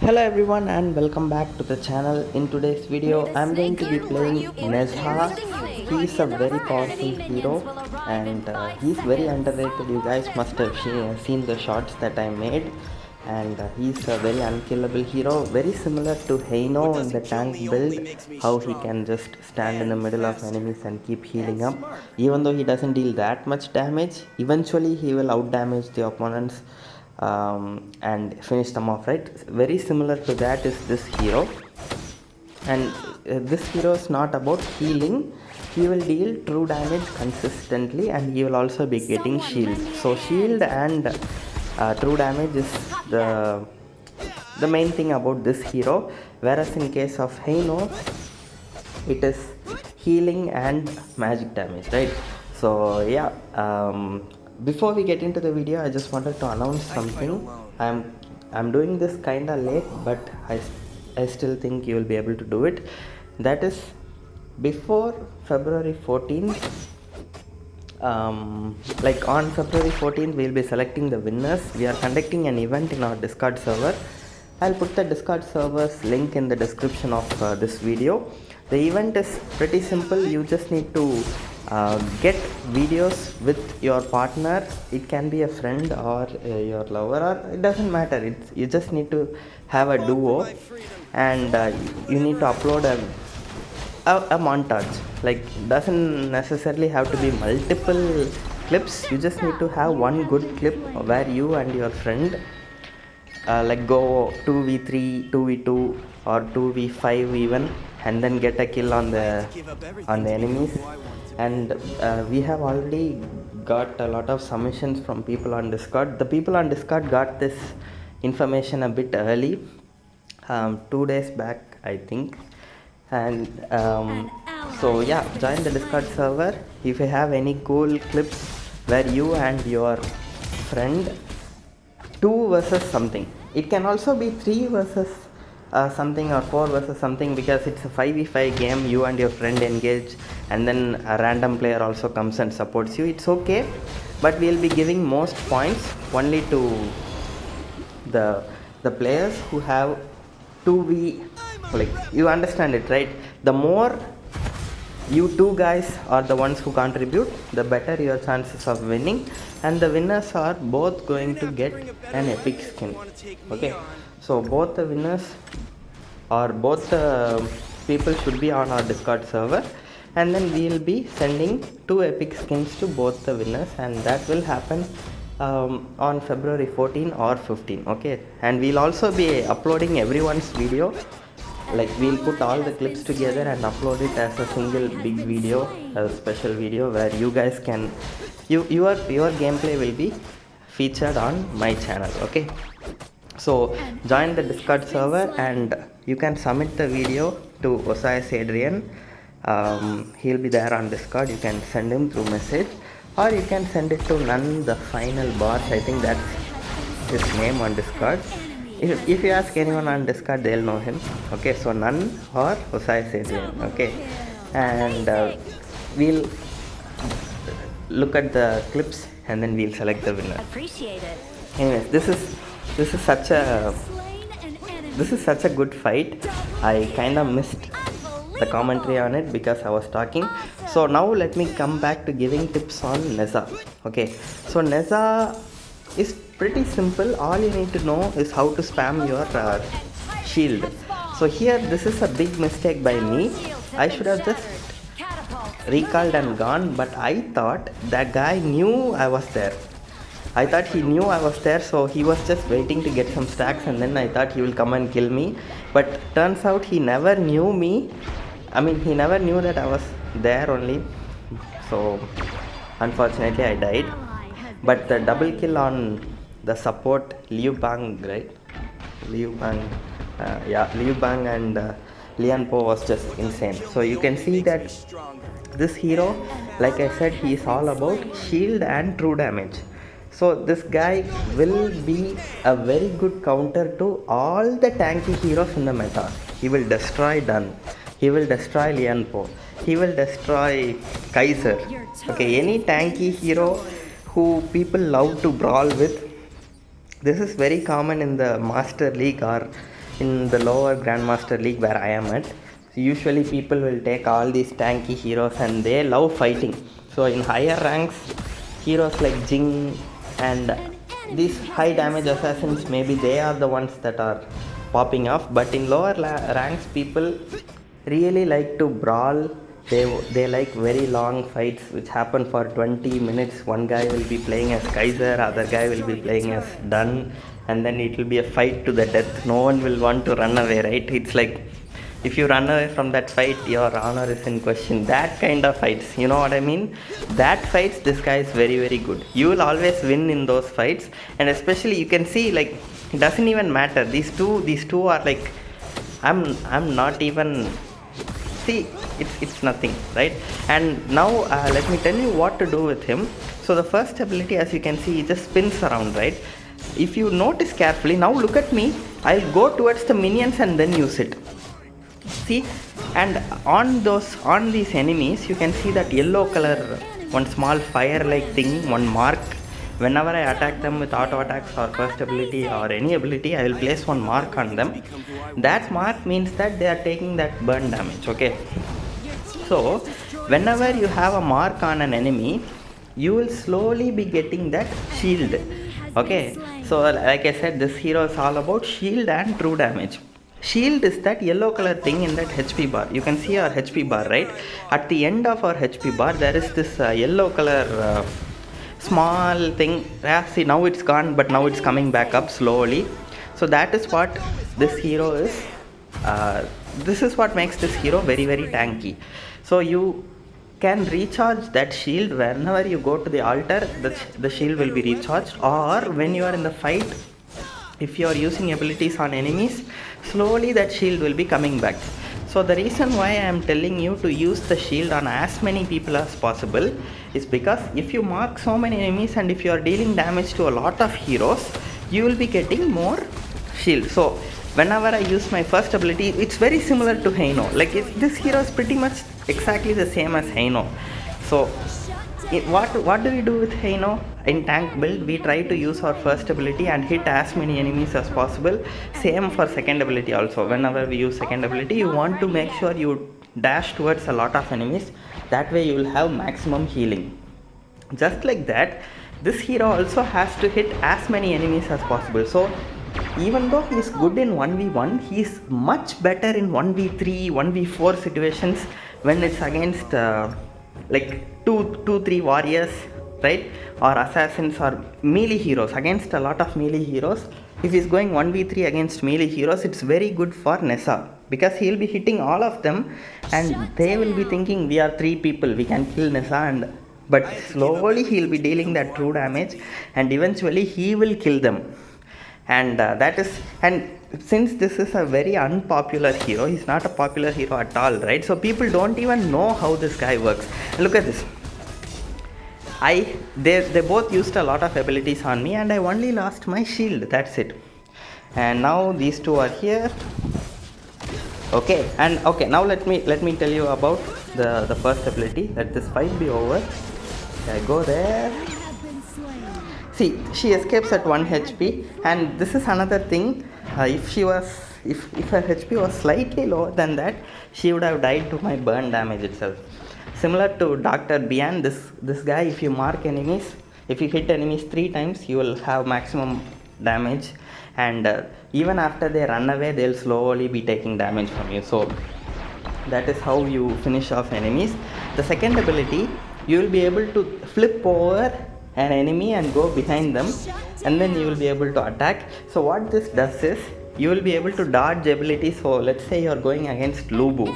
Hello everyone and welcome back to the channel. In today's video I'm going to be playing Nezha. He is a very powerful hero and he's very underrated. You guys must have seen the shots that I made, and he's a very unkillable hero, very similar to Heino in the tank build, how he can just stand in the middle of enemies and keep healing up. Even though he doesn't deal that much damage, eventually he will out damage the opponents and finish them off, right? Very similar to that is this hero, and this hero is not about healing. He will deal true damage consistently, and he will also be getting shield. So shield and true damage is the main thing about this hero, whereas in case of Heino it is healing and magic damage, right? So yeah, before we get into the video, I just wanted to announce something. I'm doing this kinda late, but I still think you will be able to do it. That is, before February 14th, like on February 14th we'll be selecting the winners. We are conducting an event in our Discord server. I'll put the Discord server's link in the description of this video. The event is pretty simple. You just need to get videos with your partner. It can be a friend or your lover, or it doesn't matter. You just need to have a duo, and you need to upload a montage. Like, doesn't necessarily have to be multiple clips. You just need to have one good clip where you and your friend like go 2v3, 2v2 or 2v5 even, and then get a kill on the enemies. And we have already got a lot of submissions from people on Discord. The people on Discord got this information a bit early, 2 days back I think. And so yeah, join the Discord server. If you have any cool clips where you and your friend 2 versus something, it can also be 3 versus something, or 4 versus something, because it's a 5v5 game. You and your friend engage, and then a random player also comes and supports you. It's okay, but we'll be giving most points only to the players who have 2v, like, you understand it, right? The more you two guys are the ones who contribute, the better your chances of winning, and the winners are both going to get an epic skin. Okay, so both the winners or both the people should be on our Discord server, and then we will be sending 2 epic skins to both the winners, and that will happen on February 14 or 15. Okay, and we'll also be uploading everyone's video. Like, we'll put all the clips together and upload it as a single big video, a special video where you guys can your gameplay will be featured on my channel. Okay, so join the Discord server and you can submit the video to Osiris Adrian. He'll be there on Discord. You can send him through message, or you can send it to None the Final Boss. I think that's his name on Discord. If you ask anyone on Discord, they'll know him. Okay, so None or Osiris Adrian. Okay, and we'll look at the clips and then we'll select the winner. Anyways, this is such a good fight. I kind of missed the commentary on it because I was talking. So now let me come back to giving tips on Nezha. Okay, so Nezha is pretty simple. All you need to know is how to spam your shield. So here, this is a big mistake by me. I should have just recalled and gone, but I thought that guy knew I was there. I thought he knew I was there, so he was just waiting to get some stacks, and then I thought he will come and kill me. But turns out he never knew me. I mean, he never knew that I was there only. So unfortunately I died. But the double kill on the support Liu Bang, right? Liu Bang, Liu Bang and Lian Po was just insane. So you can see that this hero, like I said, he is all about shield and true damage. So this guy will be a very good counter to all the tanky heroes in the meta. He will destroy Dun. He will destroy Lian Po. He will destroy Kaiser. Okay, any tanky hero who people love to brawl with. This is very common in the Master League or in the lower Grandmaster League where I am at. So usually people will take all these tanky heroes and they love fighting. So in higher ranks, heroes like Jing and these high damage assassins, maybe they are the ones that are popping off. But in lower ranks, people really like to brawl. They like very long fights which happen for 20 minutes. One guy will be playing as Kaiser, other guy will be playing as Dun, and then it will be a fight to the death. No one will want to run away, right? It's like if you run away from that fight, your honor is in question. That kind of fights, you know what I mean? That fights, this guy is very, very good. You will always win in those fights, and especially you can see, like, it doesn't even matter. These two are like, I'm not even, see, it's nothing, right? And now let me tell you what to do with him. So the first ability, as you can see, he just spins around, right? If you notice carefully, now look at me, I'll go towards the minions and then use it. See, and on these enemies you can see that yellow color, one small fire like thing, one mark. Whenever I attack them with auto attacks or first ability or any ability, I will place one mark on them. That mark means that they are taking that burn damage. Okay, so whenever you have a mark on an enemy, you will slowly be getting that shield. Okay, so like I said, this hero is all about shield and true damage. Shield is that yellow color thing in that HP bar. You can see our HP bar, right? At the end of our HP bar, there is this yellow color small thing. Yeah, see, now it's gone, but now it's coming back up slowly. So that is what this hero is. This is what makes this hero very, very tanky. So you can recharge that shield whenever you go to the altar. The shield will be recharged, or when you are in the fight, if you are using abilities on enemies, slowly that shield will be coming back. So the reason why I am telling you to use the shield on as many people as possible is because if you mark so many enemies and if you are dealing damage to a lot of heroes, you will be getting more shield. So whenever I use my first ability, it's very similar to Heino. Like, this hero is pretty much exactly the same as Heino. So what do we do with Heino? In tank build, we try to use our first ability and hit as many enemies as possible. Same for second ability also. Whenever we use second ability, you want to make sure you dash towards a lot of enemies. That way you will have maximum healing. Just like that, this hero also has to hit as many enemies as possible. So even though he is good in 1v1, he is much better in 1v3, 1v4 situations when it's against like 2-3 warriors, right, or assassins or melee heroes. Against a lot of melee heroes, if he's going 1v3 against melee heroes, it's very good for Nezha, because he'll be hitting all of them and they will be thinking we are 3 people, we can kill Nezha, but slowly he'll be dealing that true damage and eventually he will kill them. And since this is a very unpopular hero, he's not a popular hero at all, right? So people don't even know how this guy works. Look at this. They both used a lot of abilities on me and I only lost my shield. That's it. And now these two are here. Okay, and okay, now let me tell you about the first ability. Let this fight be over. I go there. See, she escapes at 1 HP, and this is another thing. If her HP was slightly lower than that, she would have died to my burn damage itself. Similar to Dr. Bian, this guy, if you mark enemies, if you hit enemies 3 times, you will have maximum damage, and even after they run away, they'll slowly be taking damage from you. So that is how you finish off enemies. The second ability, you will be able to flip over an enemy and go behind them, and then you will be able to attack. So what this does is, you will be able to dodge abilities. So let's say you are going against Lubu,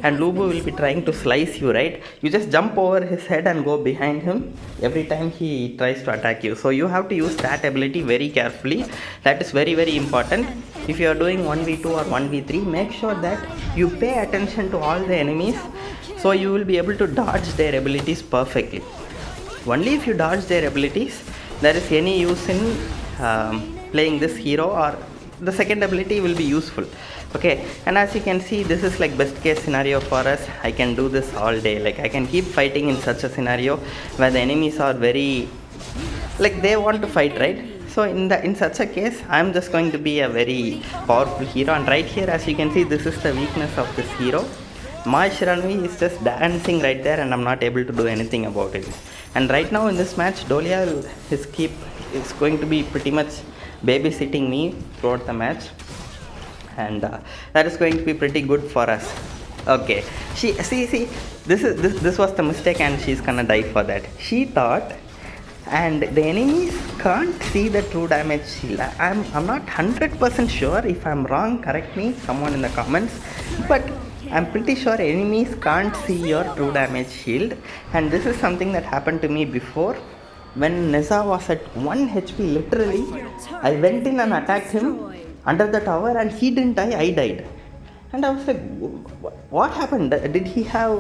and Lubu will be trying to slice you, right? You just jump over his head and go behind him every time he tries to attack you. So you have to use that ability very carefully. That is very, very important. If you are doing 1v2 or 1v3, make sure that you pay attention to all the enemies, so you will be able to dodge their abilities perfectly. Only if you dodge their abilities, there is any use in playing this hero, or the second ability will be useful. Okay, and as you can see, this is like best case scenario for us. I can do this all day. Like, I can keep fighting in such a scenario where the enemies are very, like, they want to fight, right? So in such a case, I'm just going to be a very powerful hero, and right here, as you can see, this is the weakness of this hero. My Shiranvi is just dancing right there, and I'm not able to do anything about it. And right now in this match, Dolia is going to be pretty much babysitting me throughout the match, and that is going to be pretty good for us. Okay, she see this was the mistake, and she's gonna die for that. She thought, and the enemies can't see the true damage shield. I'm not 100% sure. If I'm wrong, correct me, someone in the comments, but I'm pretty sure enemies can't see your true damage shield, and this is something that happened to me before. When Nezha was at 1 HP, literally, I went in and attacked him under the tower, and he didn't die, I died. And I was like, what happened? Did he have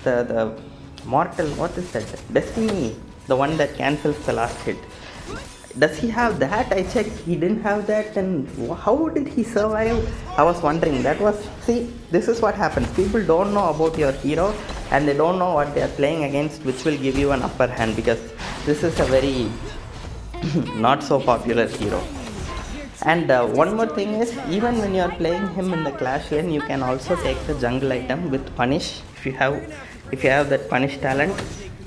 the mortal, what is that? Destiny, the one that cancels the last hit. Does he have that? I checked, he didn't have that, and how did he survive? I was wondering. See, this is what happens. People don't know about your hero, and they don't know what they are playing against, which will give you an upper hand, because this is a very not so popular hero. And one more thing is, even when you are playing him in the clash lane, you can also take the jungle item with punish. If you have that punish talent,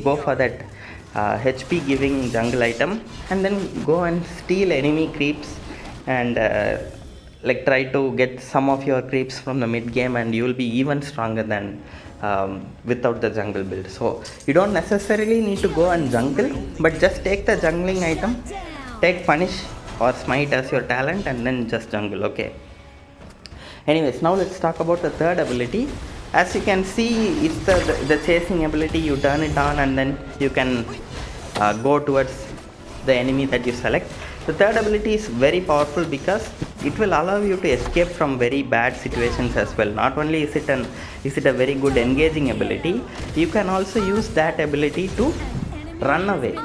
go for that HP giving jungle item, and then go and steal enemy creeps, and like try to get some of your creeps from the mid game, and you will be even stronger than without the jungle build. So you don't necessarily need to go and jungle, but just take the jungling item, take punish or smite as your talent, and then just jungle. Okay, anyways, now let's talk about the third ability. As you can see, it's the chasing ability. You turn it on, and then you can go towards the enemy that you select. The third ability is very powerful because it will allow you to escape from very bad situations as well. Not only is it a very good engaging ability, you can also use that ability to run away.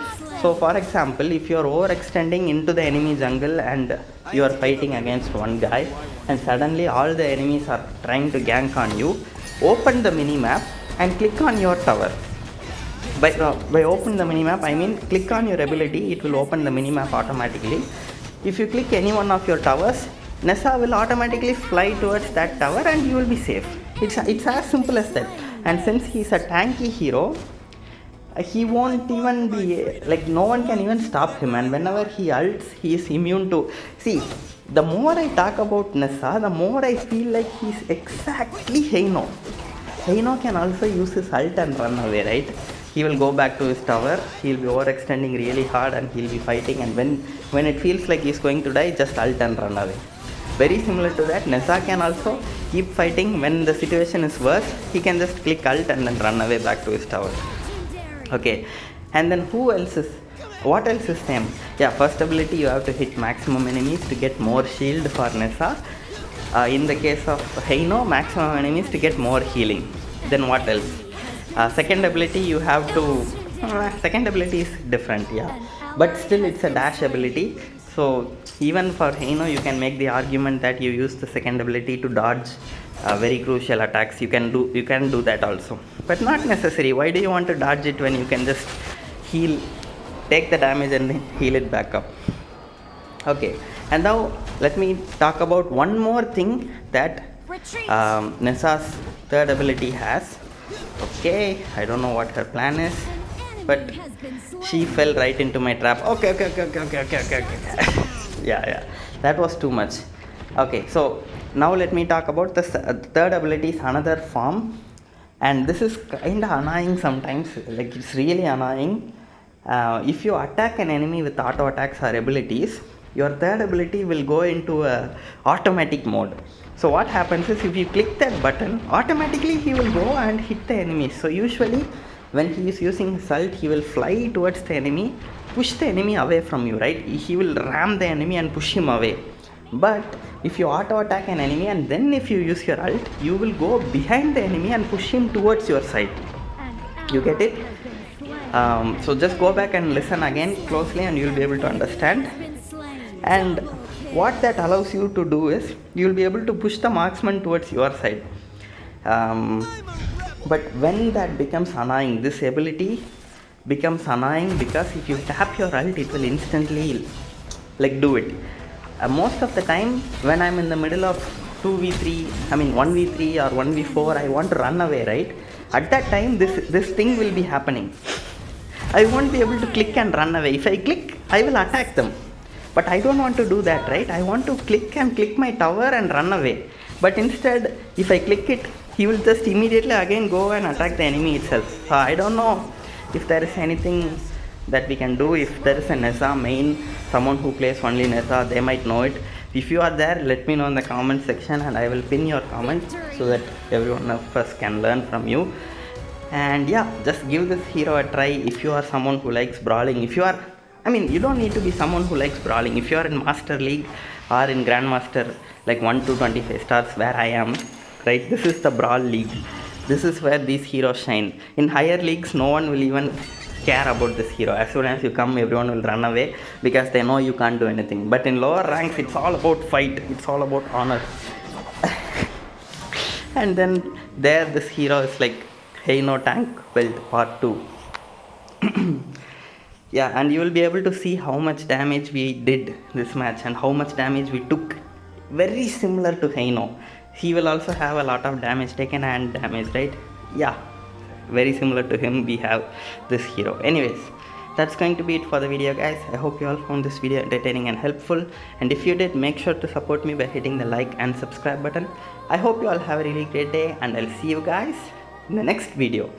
So for example, if you are overextending into the enemy jungle and you are fighting against one guy, and suddenly all the enemies are trying to gank on you, open the minimap and click on your tower. By open the minimap, I mean click on your ability, it will open the minimap automatically. If you click any one of your towers, Nezha will automatically fly towards that tower, and you will be safe. It's as simple as that. And since he's a tanky hero, he won't even be, like, no one can even stop him, and whenever he ults, he is immune to. See, the more I talk about Nezha, the more I feel like he's exactly Heino. Heino can also use his ult and run away, right? He will go back to his tower, he'll be overextending really hard, and he'll be fighting, and when it feels like he's going to die, just ult and run away. Very similar to that, Nezha can also keep fighting. When the situation is worse, he can just click ult and then run away back to his tower. Okay, and then what else is same? Yeah, first ability, you have to hit maximum enemies to get more shield for Nezha. In the case of Heino, maximum enemies to get more healing. Then what else? Second ability, you have to second ability is different, yeah, but still it's a dash ability. So even for Heino, you can make the argument that you use the second ability to dodge very crucial attacks. You can do that also, but not necessary. Why do you want to dodge it when you can just take the damage and then heal it back up? Okay, and now let me talk about one more thing that Nezha's third ability has. Okay, I don't know what her plan is, but she fell right into my trap. Okay. Yeah, that was too much. Okay, so now let me talk about the third ability is another form, and this is kind of annoying sometimes. Like, it's really annoying. If you attack an enemy with auto attacks or abilities, your third ability will go into a automatic mode. So what happens is, if you click that button, automatically he will go and hit the enemy. So usually when he is using his ult, he will fly towards the enemy, push the enemy away from you, right? He will ram the enemy and push him away. But if you auto attack an enemy and then if you use your ult, you will go behind the enemy and push him towards your side. You get it? So just go back and listen again closely, and you will be able to understand. And what that allows you to do is, you will be able to push the marksman towards your side. But when that becomes annoying, this ability becomes annoying because if you tap your ult, it will instantly like do it. Most of the time when I'm in the middle of 2v3, I mean 1v3 or 1v4, I want to run away, right? At that time this thing will be happening. I won't be able to click and run away. If I click, I will attack them, but I don't want to do that, right? I want to click my tower and run away. But instead, if I click it, he will just immediately again go and attack the enemy itself. So I don't know if there is anything that we can do. If there is a Nezha main, someone who plays only Nezha, they might know it. If you are there, let me know in the comment section and I will pin your comment so that everyone of us can learn from you. And yeah, just give this hero a try if you are someone who likes brawling. If you are, I mean, you don't need to be someone who likes brawling. If you are in Master League or in Grandmaster, like 1 to 25 stars where I am, right? This is the Brawl League. This is where these heroes shine. In higher leagues, no one will even care about this hero. As soon as you come, everyone will run away because they know you can't do anything. But in lower ranks, it's all about fight. It's all about honor. And then there, this hero is like Heino tank build part 2. Yeah, and you will be able to see how much damage we did this match and how much damage we took. Very similar to Heino. He will also have a lot of damage taken and damage, right? Yeah, very similar to him, we have this hero. Anyways, that's going to be it for the video, guys. I hope you all found this video entertaining and helpful, and if you did, make sure to support me by hitting the like and subscribe button. I hope you all have a really great day, and I'll see you guys in the next video.